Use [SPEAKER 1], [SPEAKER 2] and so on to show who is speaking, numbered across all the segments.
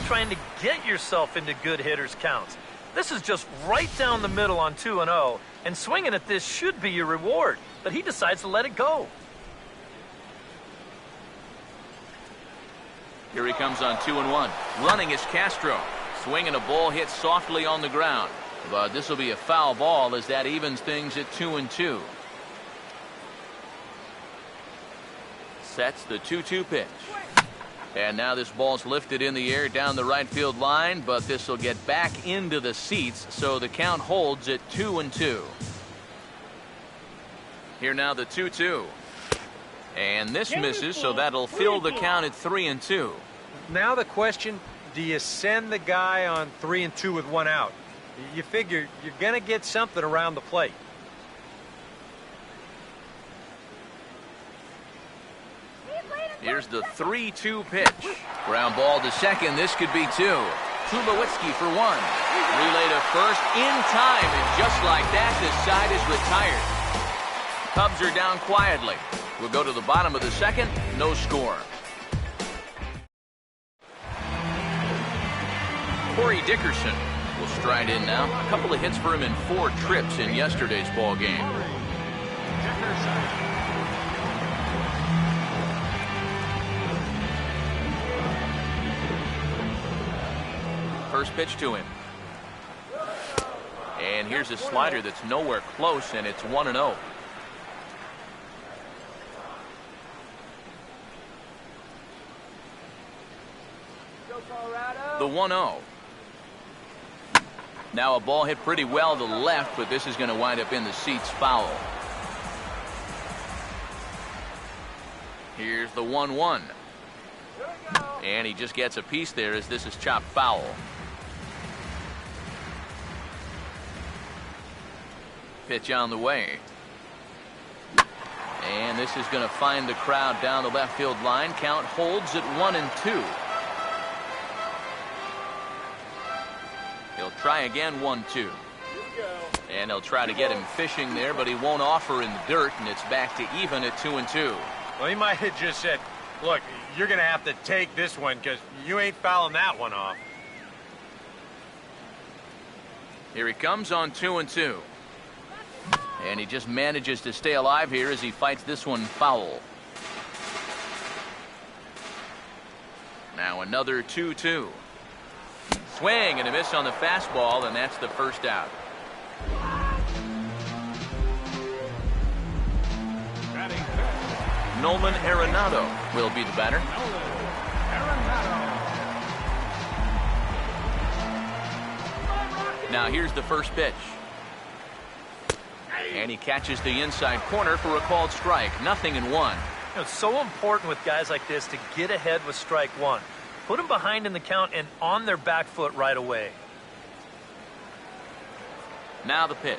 [SPEAKER 1] trying to get yourself into good hitters counts. This is just right down the middle on 2-0, and swinging at this should be your reward, but he decides to let it go.
[SPEAKER 2] Here he comes on 2-1. Running is Castro. Swinging a ball hit softly on the ground. But this will be a foul ball as that evens things at 2-2. Sets the 2-2 pitch. And now this ball's lifted in the air down the right field line, but this will get back into the seats, so the count holds at 2-2. Here now the 2-2. And this misses, so that'll fill the count at 3-2.
[SPEAKER 3] Now the question, do you send the guy on 3-2 with one out? You figure you're going to get something around the plate.
[SPEAKER 2] Here's the 3-2 pitch. Ground ball to second. This could be two. Tulowitzki for one. Relay to first in time, and just like that, this side is retired. Cubs are down quietly. We'll go to the bottom of the second. No score. Corey Dickerson will stride in now. A couple of hits for him in 4 trips in yesterday's ball game. First pitch to him. And here's a slider that's nowhere close, and it's 1-0. The 1-0. Now a ball hit pretty well to the left, but this is going to wind up in the seats foul. Here's the 1-1. And he just gets a piece there as this is chopped foul. Pitch on the way. And this is going to find the crowd down the left field line. Count holds at 1-2. He'll try again, 1-2. And he'll try to get him fishing there, but he won't offer in the dirt, and it's back to even at 2-2.
[SPEAKER 3] Well, he might have just said, look, you're going to have to take this one because you ain't fouling that one off.
[SPEAKER 2] Here he comes on 2-2. And he just manages to stay alive here as he fights this one foul. Now another 2-2. Swing and a miss on the fastball, and that's the first out. Nolan Arenado will be the batter. Now here's the first pitch. And he catches the inside corner for a called strike. 0-1.
[SPEAKER 1] You know, it's so important with guys like this to get ahead with strike one. Put them behind in the count and on their back foot right away.
[SPEAKER 2] Now the pitch.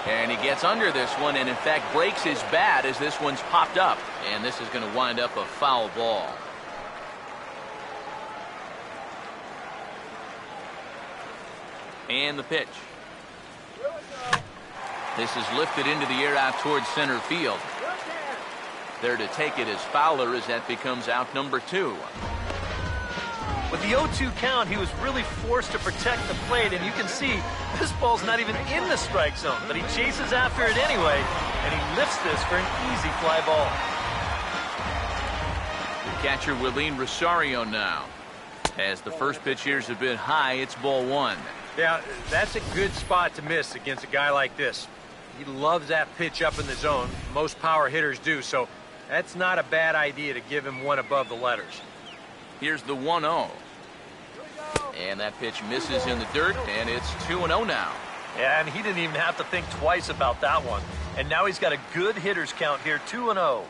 [SPEAKER 2] And he gets under this one and in fact breaks his bat as this one's popped up. And this is going to wind up a foul ball. And the pitch. This is lifted into the air out towards center field. There to take it is Fowler as that becomes out number 2.
[SPEAKER 1] With the 0-2 count, he was really forced to protect the plate, and you can see this ball's not even in the strike zone, but he chases after it anyway, and he lifts this for an easy fly ball.
[SPEAKER 2] The catcher Willeen Rosario now. As the first pitch here is a bit high, it's ball 1.
[SPEAKER 3] Yeah, that's a good spot to miss against a guy like this. He loves that pitch up in the zone. Most power hitters do, so that's not a bad idea to give him one above the letters.
[SPEAKER 2] Here's the 1-0. And that pitch misses in the dirt, and it's 2-0 now.
[SPEAKER 1] Yeah, and he didn't even have to think twice about that one. And now he's got a good hitter's count here, 2-0.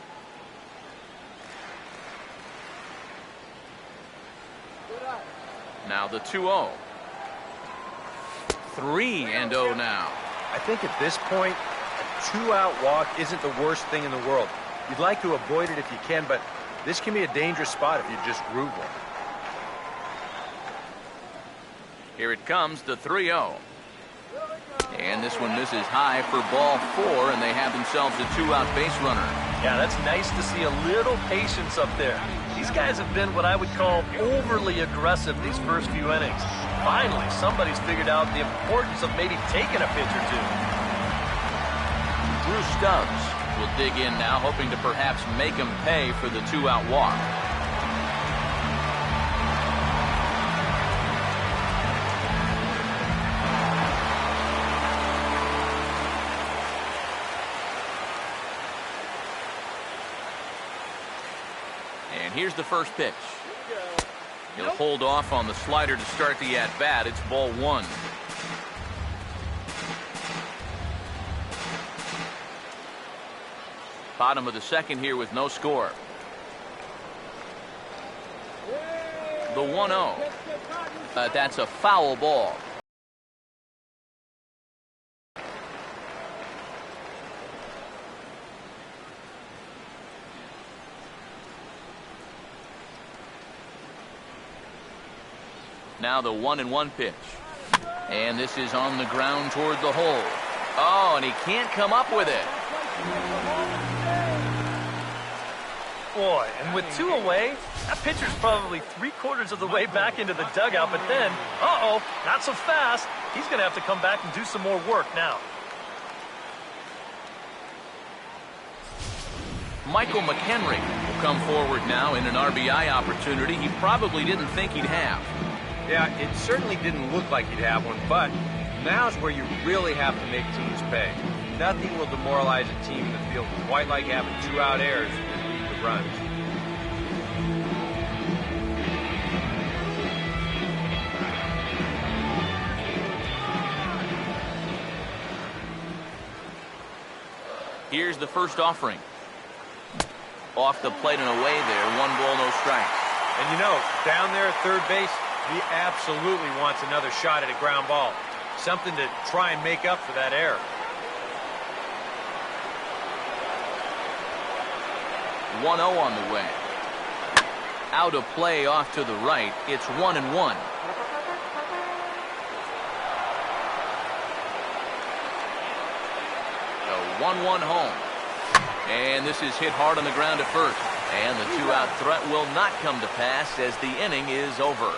[SPEAKER 2] Now the 2-0. 3-0 now.
[SPEAKER 3] I think at this point, a 2-out walk isn't the worst thing in the world. You'd like to avoid it if you can, but this can be a dangerous spot if you just groove one.
[SPEAKER 2] Here it comes, the 3-0. And this one misses high for ball 4, and they have themselves a 2-out base runner.
[SPEAKER 1] Yeah, that's nice to see a little patience up there. These guys have been what I would call overly aggressive these first few innings. Finally, somebody's figured out the importance of maybe taking a pitch or two.
[SPEAKER 2] Drew Stubbs will dig in now, hoping to perhaps make him pay for the two-out walk. And here's the first pitch. He'll hold off on the slider to start the at-bat. It's ball one. Bottom of the second here with no score. The 1-0. That's a foul ball. Now the 1-1 pitch. And this is on the ground toward the hole. Oh, and he can't come up with it.
[SPEAKER 1] Boy, and with two away, that pitcher's probably 3/4 of the way back into the dugout, but then, uh-oh, not so fast. He's going to have to come back and do some more work now.
[SPEAKER 2] Michael McHenry will come forward now in an RBI opportunity he probably didn't think he'd have.
[SPEAKER 3] Yeah, it certainly didn't look like he'd have one, but now's where you really have to make teams pay. Nothing will demoralize a team in the field quite like having two-out errors and lead to runs.
[SPEAKER 2] Here's the first offering. Off the plate and away there. 1 ball, no strikes.
[SPEAKER 3] And you know, down there at third base, he absolutely wants another shot at a ground ball. Something to try and make up for that error.
[SPEAKER 2] One 0 on the way. Out of play off to the right. It's 1-1. The 1-1 home. And this is hit hard on the ground at first. And the two-out threat will not come to pass as the inning is over.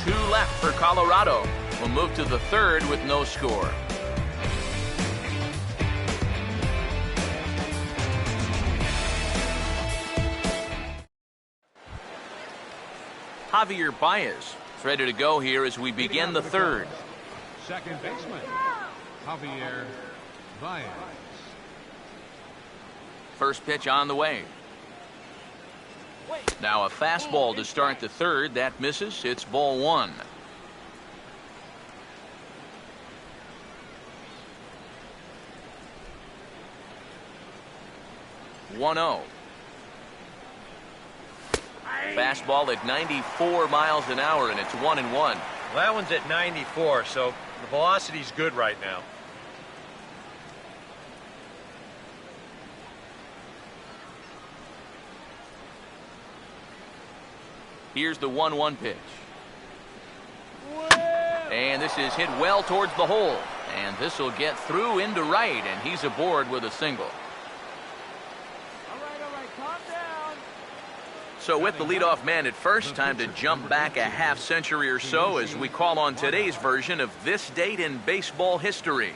[SPEAKER 2] 2 left for Colorado. We'll move to the third with no score. Javier Baez is ready to go here as we begin the third.
[SPEAKER 4] Second baseman, Javier Baez.
[SPEAKER 2] First pitch on the way. Now a fastball to start the third. That misses. It's ball 1. One-0. Fastball at 94 miles an hour, and it's 1-1.
[SPEAKER 3] Well, that one's at 94, so the velocity's good right now.
[SPEAKER 2] Here's the 1-1 pitch. And this is hit well towards the hole. And this will get through into right, and he's aboard with a single.
[SPEAKER 4] All right, calm down.
[SPEAKER 2] So with the leadoff man at first, time to jump back a half century or so as we call on today's version of this date in baseball history.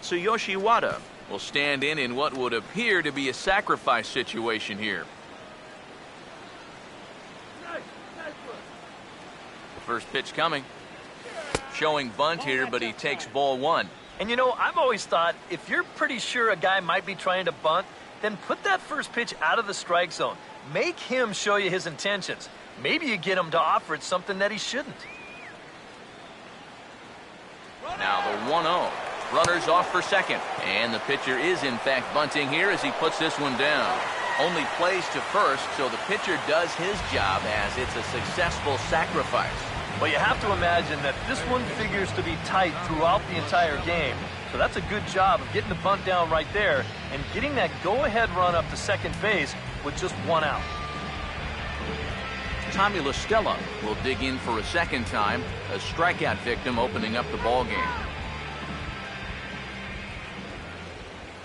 [SPEAKER 2] Tsuyoshi Wada will stand in what would appear to be a sacrifice situation here. First pitch coming. Showing bunt here, but he takes ball 1.
[SPEAKER 1] And you know, I've always thought if you're pretty sure a guy might be trying to bunt, then put that first pitch out of the strike zone. Make him show you his intentions. Maybe you get him to offer it something that he shouldn't.
[SPEAKER 2] Now the 1-0. Runners off for second. And the pitcher is in fact bunting here as he puts this one down. Only plays to first, so the pitcher does his job as it's a successful sacrifice.
[SPEAKER 1] Well, you have to imagine that this one figures to be tight throughout the entire game. So that's a good job of getting the bunt down right there and getting that go-ahead run up to second base with just 1 out.
[SPEAKER 2] Tommy LaStella will dig in for a second time, a strikeout victim opening up the ball game.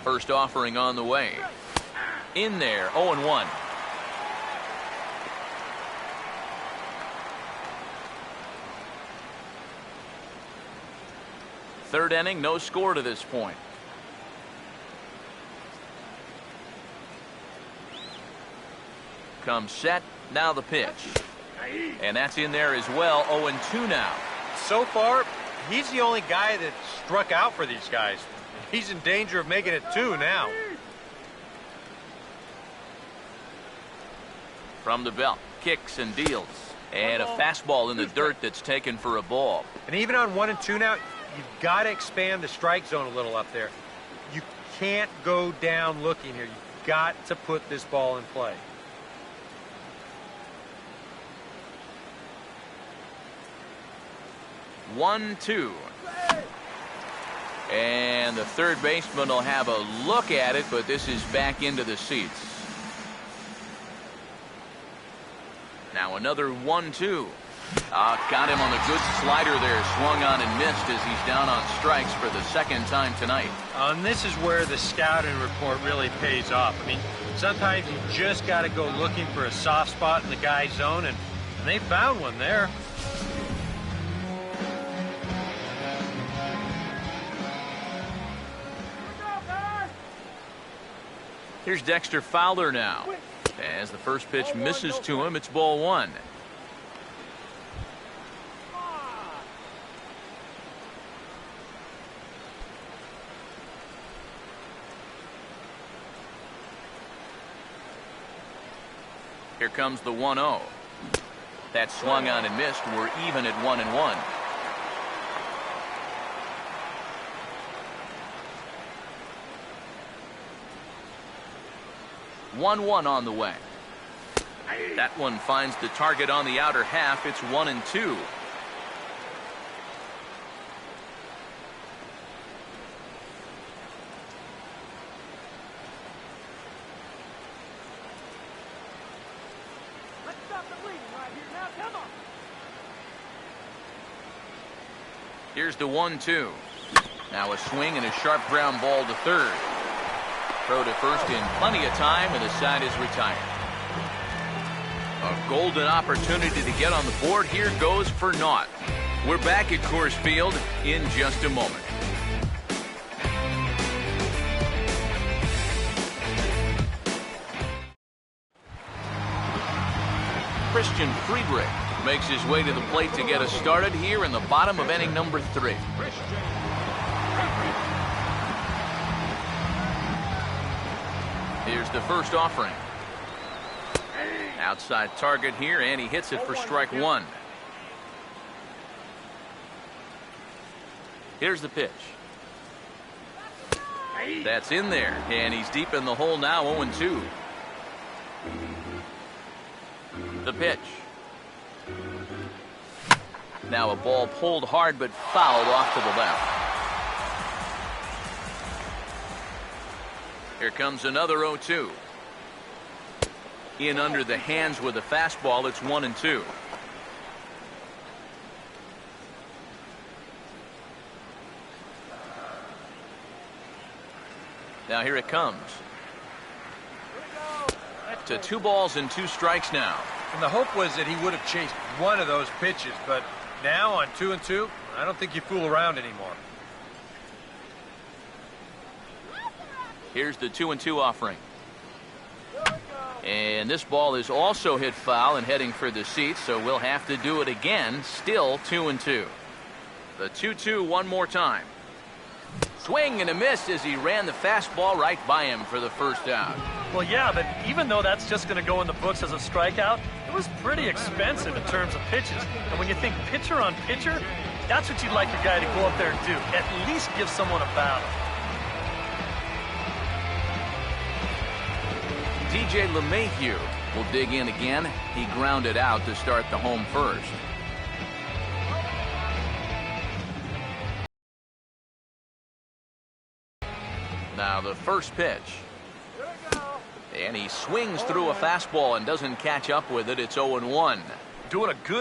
[SPEAKER 2] First offering on the way. In there, 0-1. Third inning, no score to this point. Comes set, now the pitch. And that's in there as well, 0-2 now.
[SPEAKER 3] So far, he's the only guy that struck out for these guys. He's in danger of making it 2 now.
[SPEAKER 2] From the belt, kicks and deals. And a fastball in the dirt that's taken for a ball.
[SPEAKER 3] And even on 1 and 2 now, you've got to expand the strike zone a little up there. You can't go down looking here. You've got to put this ball in play.
[SPEAKER 2] One, two. And the third baseman will have a look at it, but this is back into the seats. Now another 1-2. Got him on the good slider there. Swung on and missed as he's down on strikes for the second time tonight.
[SPEAKER 3] And this is where the scouting report really pays off. I mean, sometimes you just got to go looking for a soft spot in the guy's zone, and they found one there.
[SPEAKER 2] Here's Dexter Fowler now. As the first pitch misses to him, it's ball 1. Here comes the 1-0. That swung on and missed. We're even at 1-1. On the way. That one finds the target on the outer half. It's 1-2.
[SPEAKER 4] Let's stop the bleeding right here now. Come on.
[SPEAKER 2] Here's the 1-2. Now a swing and a sharp ground ball to third. Throw to first in plenty of time, and the side is retired. A golden opportunity to get on the board here goes for naught. We're back at Coors Field in just a moment. Christian Friedrich makes his way to the plate to get us started here in the bottom of inning number 3. Here's the first offering. Outside target here, and he hits it for strike 1. Here's the pitch. That's in there, and he's deep in the hole now, 0-2. The pitch. Now a ball pulled hard but fouled off to the left. Here comes another 0-2. In under the hands with a fastball, it's 1-2. Now here it comes. To 2 balls and 2 strikes now.
[SPEAKER 3] And the hope was that he would have chased one of those pitches, but now on 2-2, I don't think you fool around anymore.
[SPEAKER 2] Here's the 2-2 offering. And this ball is also hit foul and heading for the seats, so we'll have to do it again. Still 2-2. The 2-2 one more time. Swing and a miss as he ran the fastball right by him for the first out.
[SPEAKER 1] Well, yeah, but even though that's just going to go in the books as a strikeout, it was pretty expensive in terms of pitches. And when you think pitcher on pitcher, that's what you'd like your guy to go up there and do. At least give someone a battle.
[SPEAKER 2] DJ LeMahieu will dig in again. He grounded out to start the home first. Now the first pitch. And he swings through a fastball and doesn't catch up with it. It's 0-1.
[SPEAKER 1] Doing a good